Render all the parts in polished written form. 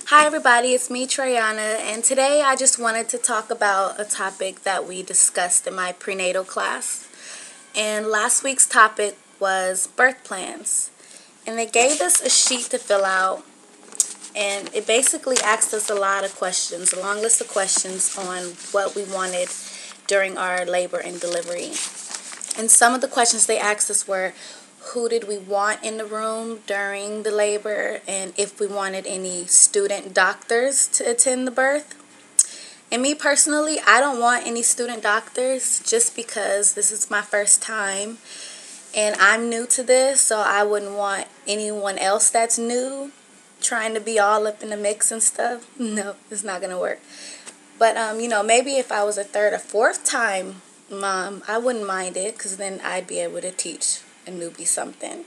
Hi everybody, it's me Trayana, and today I just wanted to talk about a topic that we discussed in my prenatal class. And last week's topic was birth plans. And they gave us a sheet to fill out, and it basically asked us a lot of questions, a long list of questions on what we wanted during our labor and delivery. And some of the questions they asked us were, who did we want in the room during the labor, and if we wanted any student doctors to attend the birth. And me personally, I don't want any student doctors just because this is my first time and I'm new to this, so I wouldn't want anyone else that's new trying to be all up in the mix and stuff. No, it's not gonna work. But maybe if I was a third or fourth time mom, I wouldn't mind it, because then I'd be able to teach a newbie something.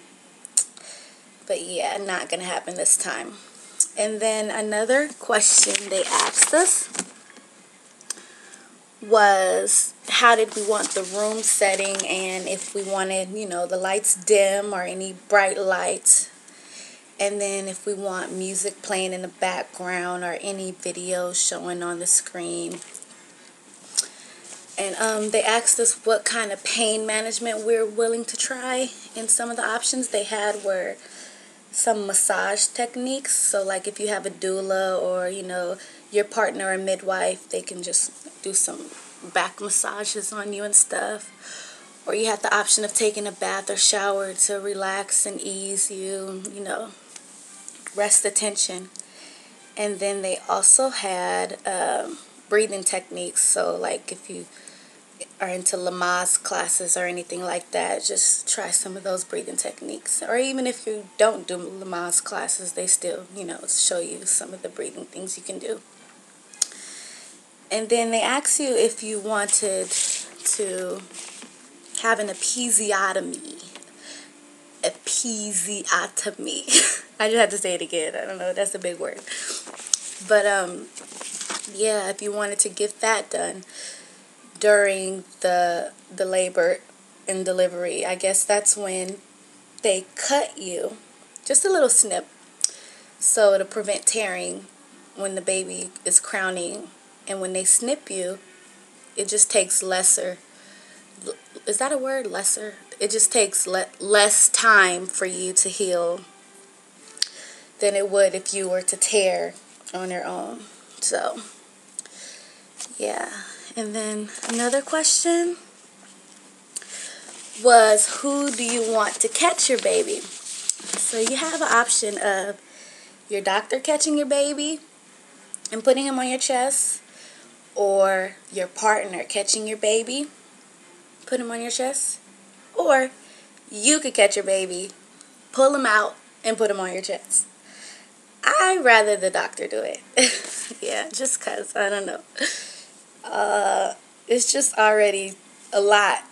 But yeah, not gonna happen this time. And then another question they asked us was, how did we want the room setting, and if we wanted, the lights dim or any bright lights. And then if we want music playing in the background or any video showing on the screen. And they asked us what kind of pain management we're willing to try. And some of the options they had were some massage techniques. So like if you have a doula or, your partner or midwife, they can just do some back massages on you and stuff. Or you have the option of taking a bath or shower to relax and ease you, rest the tension. And then they also had breathing techniques. So like if you are into Lamaze classes or anything like that, just try some of those breathing techniques. Or even if you don't do Lamaze classes, they still, show you some of the breathing things you can do. And then they ask you if you wanted to have an episiotomy. Episiotomy. I just had to say it again. I don't know, that's a big word. But yeah, if you wanted to get that done during the labor and delivery, I guess that's when they cut you, just a little snip, so to prevent tearing when the baby is crowning. And when they snip you, it just takes lesser, is that a word, lesser? It just takes less time for you to heal than it would if you were to tear on your own. So yeah. And then another question was, who do you want to catch your baby? So you have an option of your doctor catching your baby and putting him on your chest, or your partner catching your baby, put him on your chest, or you could catch your baby, pull him out, and put him on your chest. I'd rather the doctor do it. Yeah, just because, I don't know. It's just already a lot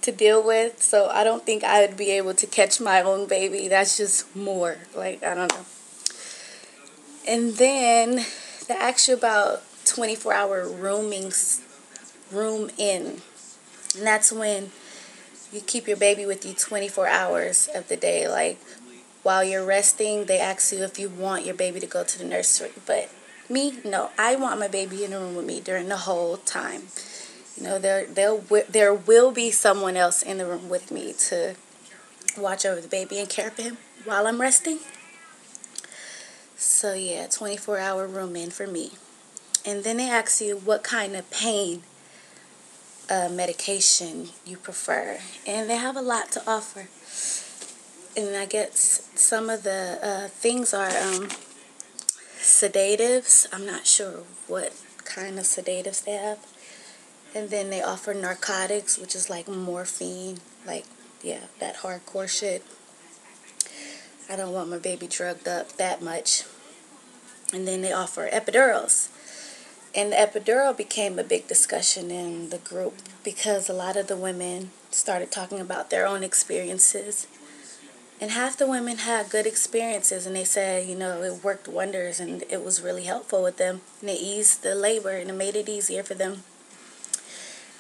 to deal with, so I don't think I would be able to catch my own baby. That's just more, like, I don't know. And then they ask you about 24-hour room in. And that's when you keep your baby with you 24 hours of the day. Like, while you're resting, they ask you if you want your baby to go to the nursery. But me, no. I want my baby in the room with me during the whole time. There will be someone else in the room with me to watch over the baby and care for him while I'm resting. So yeah, 24-hour room in for me. And then they ask you what kind of pain medication you prefer. And they have a lot to offer. And I guess some of the things are sedatives. I'm not sure what kind of sedatives they have. And then they offer narcotics, which is like morphine. Like, yeah, that hardcore shit. I don't want my baby drugged up that much. And then they offer epidurals. And the epidural became a big discussion in the group because a lot of the women started talking about their own experiences. And half the women had good experiences, and they said, it worked wonders and it was really helpful with them. And it eased the labor and it made it easier for them.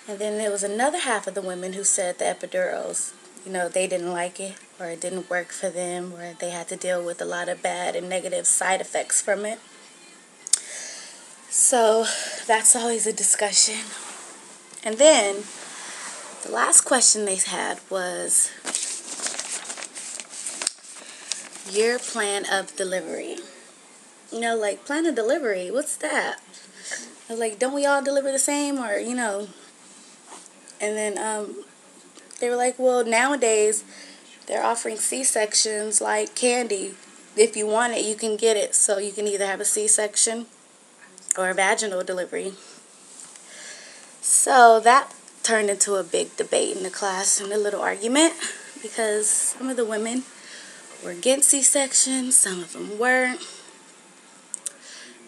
And then there was another half of the women who said the epidurals, they didn't like it, or it didn't work for them, or they had to deal with a lot of bad and negative side effects from it. So that's always a discussion. And then the last question they had was your plan of delivery. Like plan of delivery, what's that? I was like, don't we all deliver the same, or And then they were like, well, nowadays they're offering C-sections like candy. If you want it, you can get it. So you can either have a C-section or a vaginal delivery. So that turned into a big debate in the class and a little argument, because some of the women were against C-sections, some of them weren't.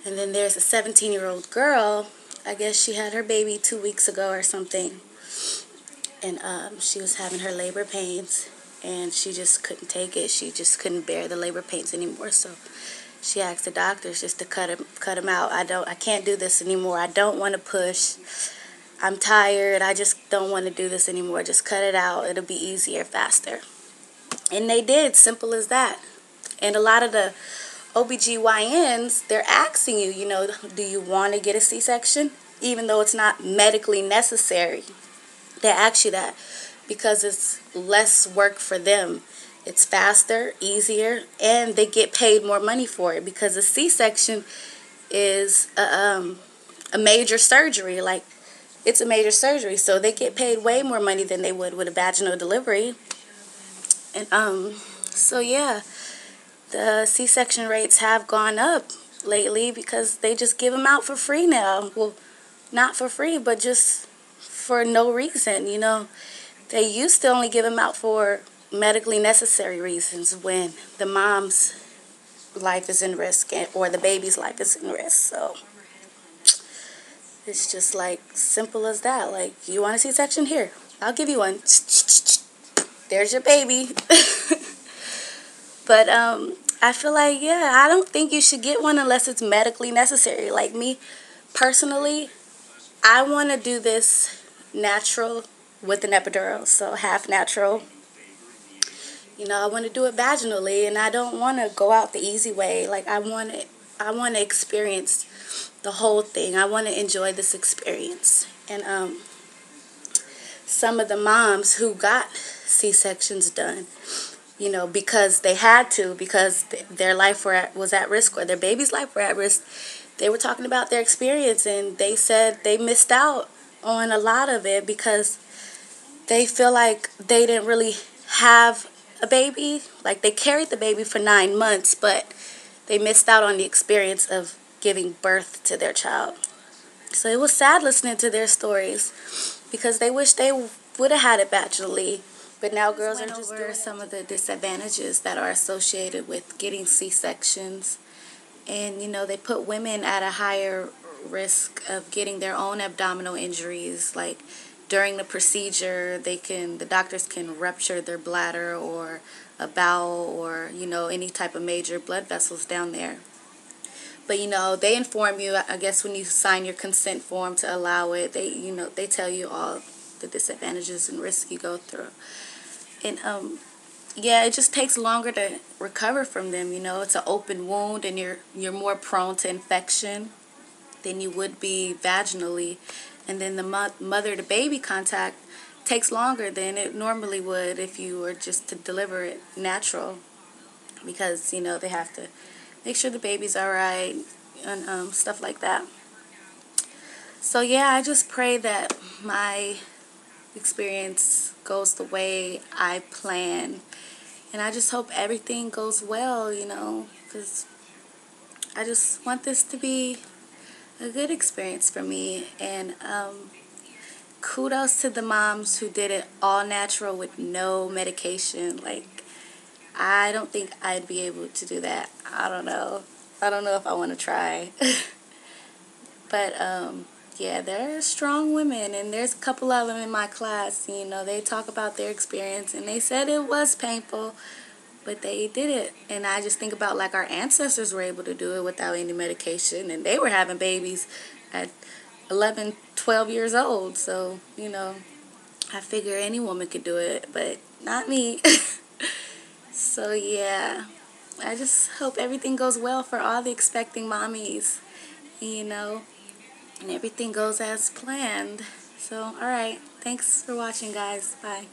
And then there's a 17-year-old girl, I guess she had her baby 2 weeks ago or something, and she was having her labor pains, and she just couldn't take it. She just couldn't bear the labor pains anymore, so she asked the doctors just to cut him out. I can't do this anymore. I don't want to push. I'm tired. I just don't want to do this anymore. Just cut it out. It'll be easier, faster. And they did. Simple as that. And a lot of the OBGYNs, they're asking you, do you want to get a C-section? Even though it's not medically necessary. They ask you that because it's less work for them. It's faster, easier, and they get paid more money for it, because a C-section is a major surgery. Like, it's a major surgery, so they get paid way more money than they would with a vaginal delivery. And so yeah, the C-section rates have gone up lately because they just give them out for free now. Well, not for free, but just for no reason, They used to only give them out for medically necessary reasons, when the mom's life is in risk or the baby's life is in risk. So it's just like simple as that. Like, you want a C-section? Here, I'll give you one. There's your baby. But I feel like, yeah, I don't think you should get one unless it's medically necessary. Like me, personally, I want to do this natural with an epidural, so half natural. I want to do it vaginally, and I don't want to go out the easy way. Like, I want to experience the whole thing. I want to enjoy this experience. And some of the moms who got C-sections done, because they had to, because their life was at risk, or their baby's life were at risk, they were talking about their experience, and they said they missed out on a lot of it because they feel like they didn't really have a baby. Like, they carried the baby for 9 months, but they missed out on the experience of giving birth to their child. So it was sad listening to their stories, because they wish they would have had it vaginally. But now girls are just doing some of the disadvantages that are associated with getting C-sections. And, they put women at a higher risk of getting their own abdominal injuries. Like, during the procedure, the doctors can rupture their bladder or a bowel, or, any type of major blood vessels down there. But, they inform you, I guess, when you sign your consent form to allow it. They tell you all the disadvantages and risks you go through. And yeah, it just takes longer to recover from them. It's an open wound, and you're more prone to infection than you would be vaginally. And then the mother to baby contact takes longer than it normally would if you were just to deliver it natural, because they have to make sure the baby's all right and stuff like that. So yeah, I just pray that my experience goes the way I plan. And I just hope everything goes well, because I just want this to be a good experience for me. And kudos to the moms who did it all natural with no medication. Like, I don't think I'd be able to do that. I don't know. I don't know if I want to try. But yeah, they're strong women, and there's a couple of them in my class. They talk about their experience, and they said it was painful, but they did it. And I just think about, like, our ancestors were able to do it without any medication, and they were having babies at 11, 12 years old. So, I figure any woman could do it, but not me. So, yeah, I just hope everything goes well for all the expecting mommies, and everything goes as planned. So, alright. Thanks for watching, guys. Bye.